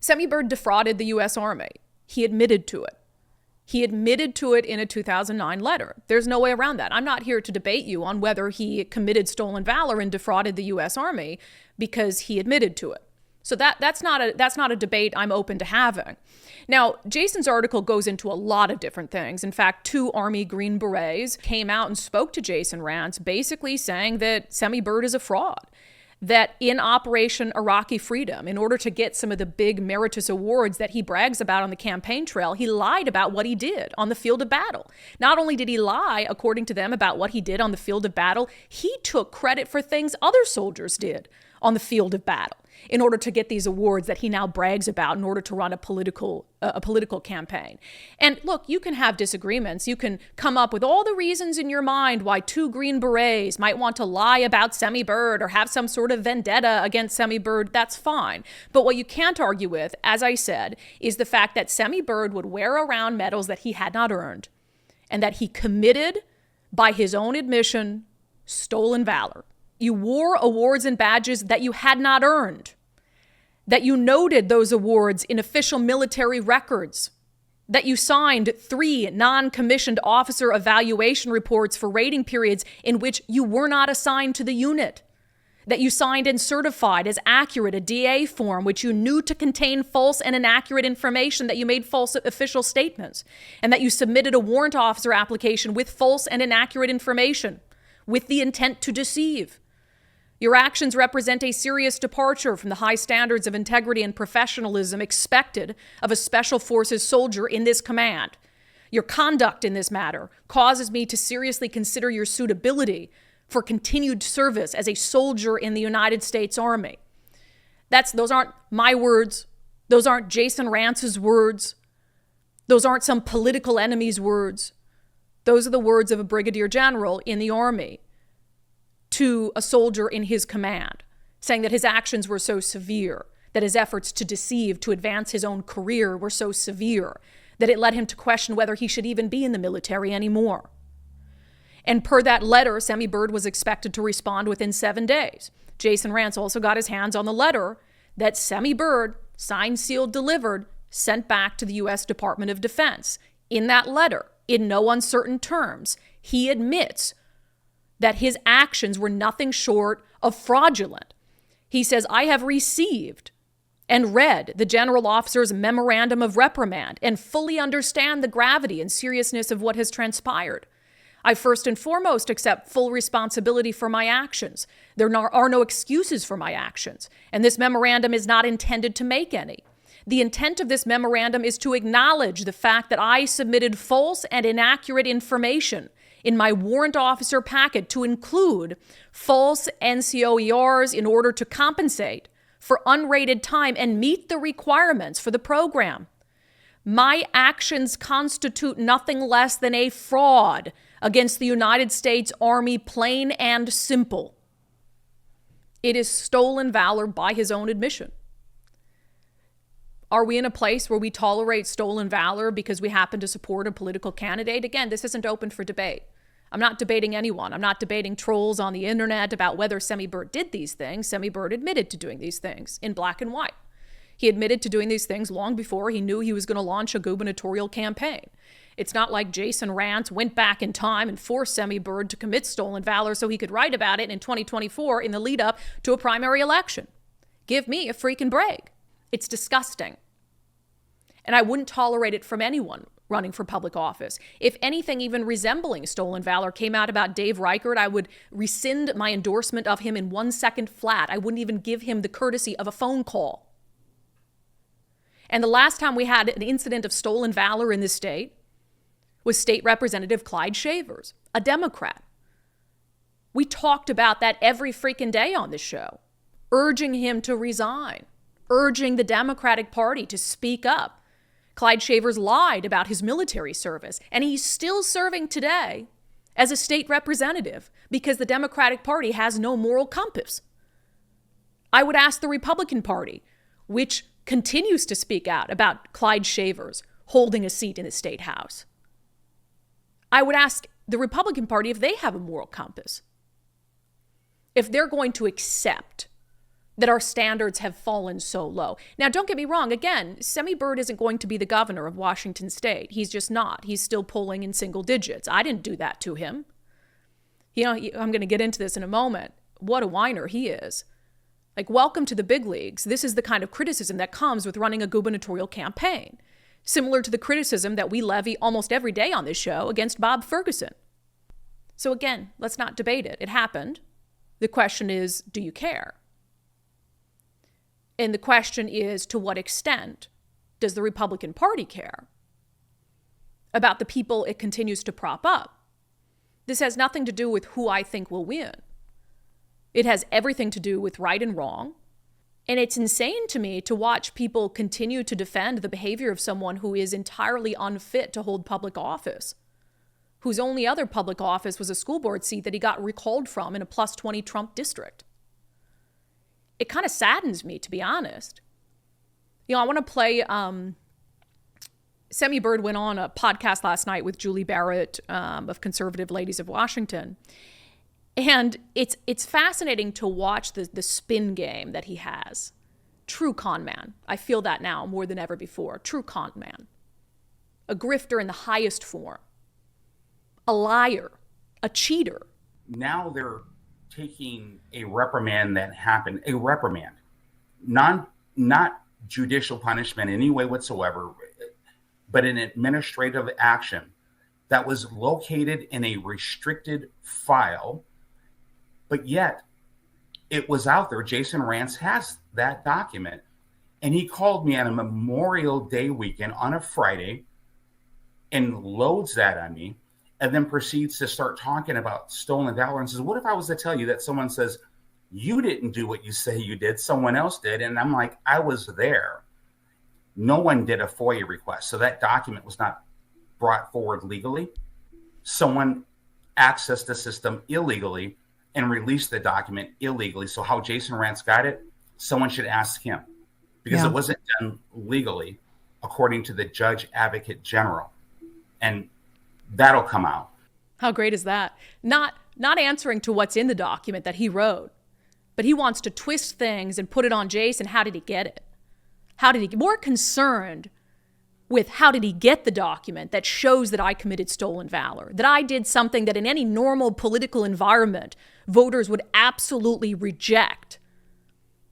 Semi Bird defrauded the U.S. Army. He admitted to it. He admitted to it in a 2009 letter. There's no way around that. I'm not here to debate you on whether he committed stolen valor and defrauded the U.S. Army, because he admitted to it. So that's not a debate I'm open to having. Now, Jason's article goes into a lot of different things. In fact, 2 Army Green Berets came out and spoke to Jason Rantz, basically saying that Semi Bird is a fraud. That in Operation Iraqi Freedom, in order to get some of the big meritorious awards that he brags about on the campaign trail, he lied about what he did on the field of battle. Not only did he lie, according to them, about what he did on the field of battle, he took credit for things other soldiers did on the field of battle in order to get these awards that he now brags about in order to run a political campaign. And look, you can have disagreements. You can come up with all the reasons in your mind why 2 Green Berets might want to lie about Semi Bird or have some sort of vendetta against Semi Bird. That's fine. But what you can't argue with, as I said, is the fact that Semi Bird would wear around medals that he had not earned, and that he committed, by his own admission, stolen valor. You wore awards and badges that you had not earned, that you noted those awards in official military records, that you signed 3 non-commissioned officer evaluation reports for rating periods in which you were not assigned to the unit, that you signed and certified as accurate a DA form which you knew to contain false and inaccurate information, that you made false official statements, and that you submitted a warrant officer application with false and inaccurate information with the intent to deceive. Your actions represent a serious departure from the high standards of integrity and professionalism expected of a Special Forces soldier in this command. Your conduct in this matter causes me to seriously consider your suitability for continued service as a soldier in the United States Army. Those aren't my words. Those aren't Jason Rantz's words. Those aren't some political enemy's words. Those are the words of a brigadier general in the Army to a soldier in his command, saying that his actions were so severe, that his efforts to deceive, to advance his own career were so severe, that it led him to question whether he should even be in the military anymore. And per that letter, Semi Bird was expected to respond within 7 days. Jason Rantz also got his hands on the letter that Semi Bird, signed, sealed, delivered, sent back to the U.S. Department of Defense. In that letter, in no uncertain terms, he admits that his actions were nothing short of fraudulent. He says, I have received and read the general officer's memorandum of reprimand and fully understand the gravity and seriousness of what has transpired. I first and foremost accept full responsibility for my actions. There are no excuses for my actions, and this memorandum is not intended to make any. The intent of this memorandum is to acknowledge the fact that I submitted false and inaccurate information in my warrant officer packet to include false NCOERs in order to compensate for unrated time and meet the requirements for the program. My actions constitute nothing less than a fraud against the United States Army, plain and simple. It is stolen valor by his own admission. Are we in a place where we tolerate stolen valor because we happen to support a political candidate? Again, this isn't open for debate. I'm not debating anyone. I'm not debating trolls on the internet about whether Semi Bird did these things. Semi Bird admitted to doing these things in black and white. He admitted to doing these things long before he knew he was going to launch a gubernatorial campaign. It's not like Jason Rantz went back in time and forced Semi Bird to commit stolen valor so he could write about it in 2024 in the lead up to a primary election. Give me a freaking break. It's disgusting. And I wouldn't tolerate it from anyone running for public office. If anything even resembling stolen valor came out about Dave Reichert, I would rescind my endorsement of him in 1 second flat. I wouldn't even give him the courtesy of a phone call. And the last time we had an incident of stolen valor in this state was State Representative Clyde Shavers, a Democrat. We talked about that every freaking day on this show, urging him to resign, urging the Democratic Party to speak up. Clyde Shavers lied about his military service, and he's still serving today as a state representative because the Democratic Party has no moral compass. I would ask the Republican Party, which continues to speak out about Clyde Shavers holding a seat in the state house. I would ask the Republican Party if they have a moral compass. If they're going to accept that our standards have fallen so low. Now, don't get me wrong. Again, Semi Bird isn't going to be the governor of Washington State. He's just not. He's still polling in single digits. I didn't do that to him. I'm going to get into this in a moment. What a whiner he is. Like, welcome to the big leagues. This is the kind of criticism that comes with running a gubernatorial campaign, similar to the criticism that we levy almost every day on this show against Bob Ferguson. So again, let's not debate it. It happened. The question is, do you care? And the question is, to what extent does the Republican Party care about the people it continues to prop up? This has nothing to do with who I think will win. It has everything to do with right and wrong. And it's insane to me to watch people continue to defend the behavior of someone who is entirely unfit to hold public office, whose only other public office was a school board seat that he got recalled from in a plus 20 Trump district. It kind of saddens me, to be honest. I want to play, Semi Bird went on a podcast last night with Julie Barrett of Conservative Ladies of Washington. And it's fascinating to watch the spin game that he has. True con man. I feel that now more than ever before. True con man. A grifter in the highest form. A liar. A cheater. Now they're taking a reprimand that happened, a reprimand, not judicial punishment in any way whatsoever, but an administrative action that was located in a restricted file, but yet it was out there. Jason Rance has that document, and he called me on a Memorial Day weekend on a Friday and loads that on me. And then proceeds to start talking about stolen valor and says, what if I was to tell you that someone says, you didn't do what you say you did, someone else did? And I'm like, I was there. No one did a FOIA request. So that document was not brought forward legally. Someone accessed the system illegally and released the document illegally. So how Jason Rance got it, someone should ask him, because it wasn't done legally according to the Judge Advocate General. And that'll come out. How great is that? Not answering to what's in the document that he wrote, but he wants to twist things and put it on Jason. How did he get it? How did he get more concerned with how did he get the document that shows that I committed stolen valor, that I did something that in any normal political environment, voters would absolutely reject.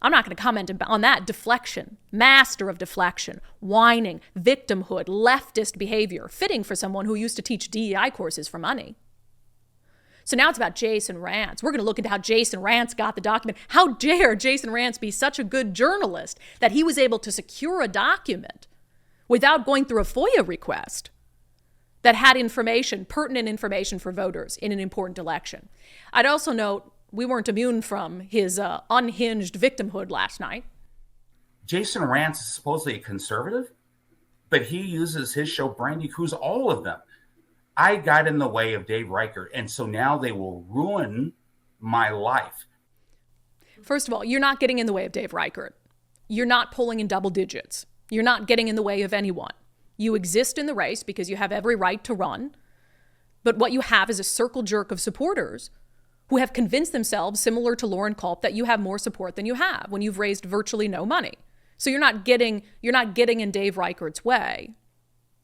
I'm not going to comment on that. Deflection, master of deflection, whining, victimhood, leftist behavior, fitting for someone who used to teach DEI courses for money. So now it's about Jason Rance. We're going to look into how Jason Rance got the document. How dare Jason Rance be such a good journalist that he was able to secure a document without going through a FOIA request that had information, pertinent information for voters in an important election. I'd also note, we weren't immune from his unhinged victimhood last night. Jason Rance is supposedly a conservative, but he uses his show, Brandi, Kruse, all of them. I got in the way of Dave Reichert, and so now they will ruin my life. First of all, you're not getting in the way of Dave Reichert. You're not polling in double digits. You're not getting in the way of anyone. You exist in the race because you have every right to run, but what you have is a circle jerk of supporters who have convinced themselves, similar to Lauren Culp, that you have more support than you have when you've raised virtually no money. So you're not getting in Dave Reichert's way.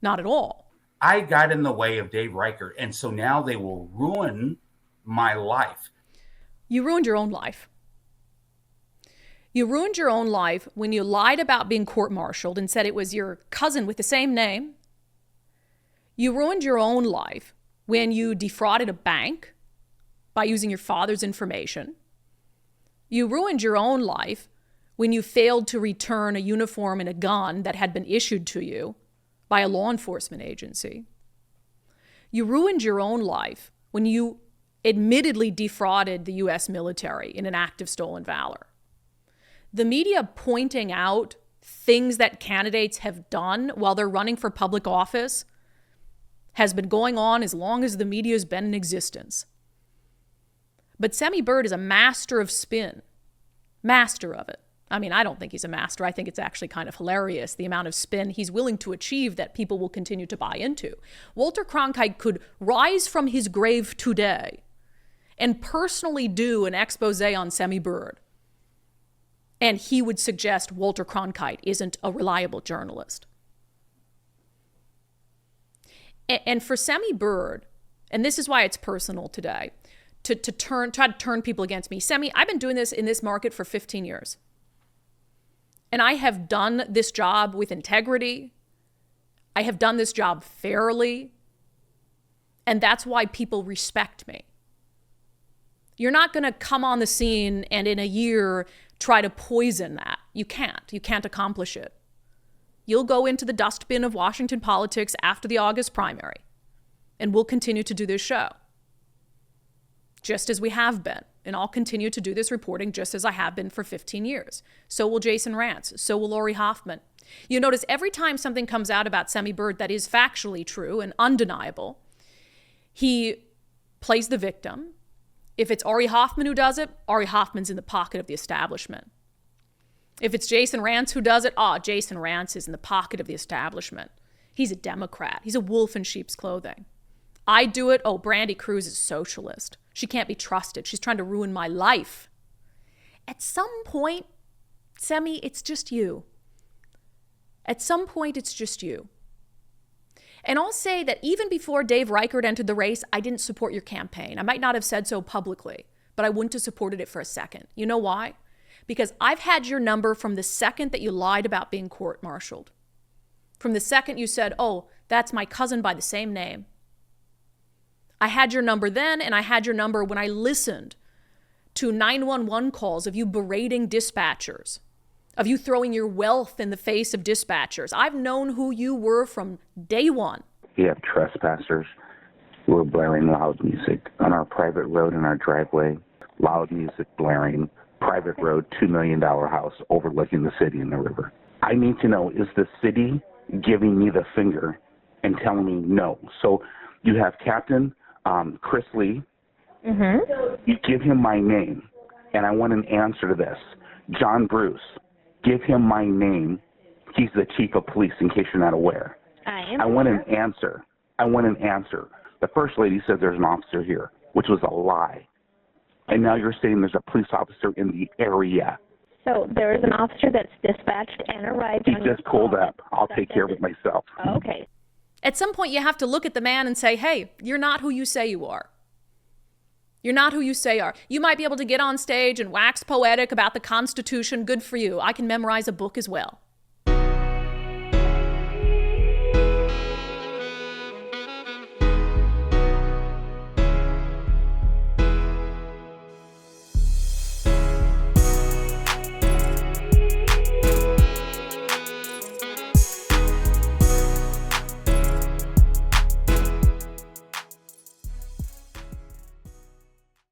Not at all. I got in the way of Dave Reichert, and so now they will ruin my life. You ruined your own life. You ruined your own life when you lied about being court-martialed and said it was your cousin with the same name. You ruined your own life when you defrauded a bank by using your father's information. You ruined your own life when you failed to return a uniform and a gun that had been issued to you by a law enforcement agency. You ruined your own life when you admittedly defrauded the U.S. military in an act of stolen valor. The media pointing out things that candidates have done while they're running for public office has been going on as long as the media has been in existence. But Semi Bird is a master of spin. Master of it. I mean, I don't think he's a master. I think it's actually kind of hilarious, the amount of spin he's willing to achieve that people will continue to buy into. Walter Cronkite could rise from his grave today and personally do an expose on Semi Bird And he would suggest Walter Cronkite isn't a reliable journalist. And for Semi Bird, and this is why it's personal today, to try to turn people against me. Semi, I've been doing this in this market for 15 years. And I have done this job with integrity. I have done this job fairly. And that's why people respect me. You're not going to come on the scene and in a year try to poison that. You can't. You can't accomplish it. You'll go into the dustbin of Washington politics after the August primary. And we'll continue to do this show. Just as we have been. And I'll continue to do this reporting just as I have been for 15 years. So will Jason Rantz. So will Lori Hoffman. You notice every time something comes out about Semi Bird that is factually true and undeniable, he plays the victim. If it's Ari Hoffman who does it, Ari Hoffman's in the pocket of the establishment. If it's Jason Rantz who does it, Jason Rantz is in the pocket of the establishment. He's a Democrat. He's a wolf in sheep's clothing. I do it, Brandi Kruse is a socialist. She can't be trusted. She's trying to ruin my life. At some point, Semi, it's just you. At some point, it's just you. And I'll say that even before Dave Reichert entered the race, I didn't support your campaign. I might not have said so publicly, but I wouldn't have supported it for a second. You know why? Because I've had your number from the second that you lied about being court-martialed. From the second you said, that's my cousin by the same name. I had your number then, and I had your number when I listened to 911 calls of you berating dispatchers, of you throwing your wealth in the face of dispatchers. I've known who you were from day one. We have trespassers who are blaring loud music on our private road in our driveway, loud music blaring, private road, $2 million house overlooking the city and the river. I need to know, is the city giving me the finger and telling me no? So you have Captain Chris Lee. Mm-hmm. You give him my name, and I want an answer to this. John Bruce, give him my name. He's the chief of police, in case you're not aware. I want an answer. I want an answer. The first lady said there's an officer here, which was a lie. And now you're saying there's a police officer in the area. So there is an officer that's dispatched and arrived. He just pulled up. I'll take care of it myself. Okay. At some point, you have to look at the man and say, hey, you're not who you say you are. You're not who you say you are. You might be able to get on stage and wax poetic about the Constitution. Good for you. I can memorize a book as well.